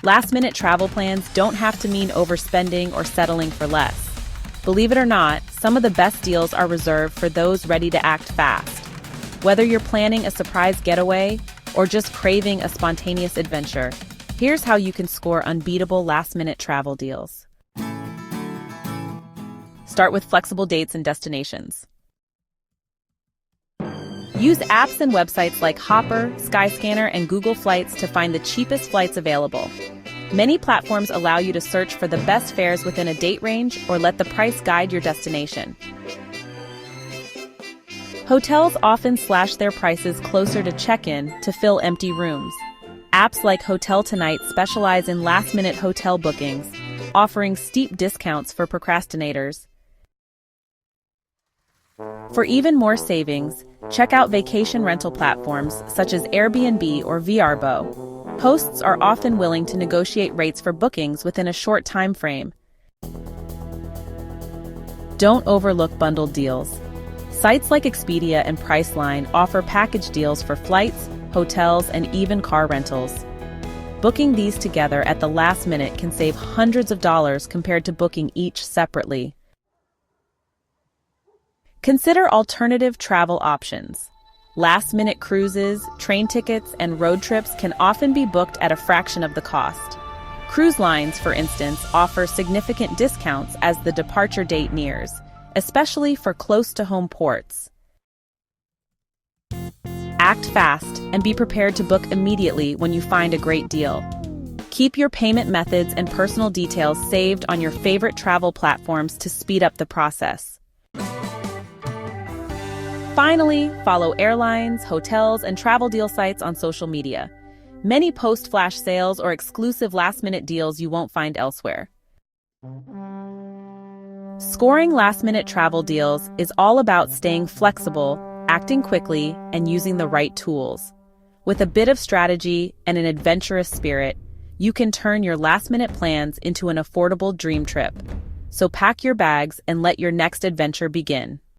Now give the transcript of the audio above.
Last-minute travel plans don't have to mean overspending or settling for less. Believe it or not, some of the best deals are reserved for those ready to act fast. Whether you're planning a surprise getaway or just craving a spontaneous adventure, here's how you can score unbeatable last-minute travel deals. Start with flexible dates and destinations. Use apps and websites like Hopper, Skyscanner, and Google Flights to find the cheapest flights available. Many platforms allow you to search for the best fares within a date range or let the price guide your destination. Hotels often slash their prices closer to check-in to fill empty rooms. Apps like Hotel Tonight specialize in last-minute hotel bookings, offering steep discounts for procrastinators. For even more savings, check out vacation rental platforms such as Airbnb or Vrbo. Hosts are often willing to negotiate rates for bookings within a short time frame. Don't overlook bundled deals. Sites like Expedia and Priceline offer package deals for flights, hotels, and even car rentals. Booking these together at the last minute can save hundreds of dollars compared to booking each separately. Consider alternative travel options. Last-minute cruises, train tickets, and road trips can often be booked at a fraction of the cost. Cruise lines, for instance, offer significant discounts as the departure date nears, especially for close-to-home ports. Act fast and be prepared to book immediately when you find a great deal. Keep your payment methods and personal details saved on your favorite travel platforms to speed up the process. Finally, follow airlines, hotels, and travel deal sites on social media. Many post flash sales or exclusive last-minute deals you won't find elsewhere. Scoring last-minute travel deals is all about staying flexible, acting quickly, and using the right tools. With a bit of strategy and an adventurous spirit, you can turn your last-minute plans into an affordable dream trip. So pack your bags and let your next adventure begin.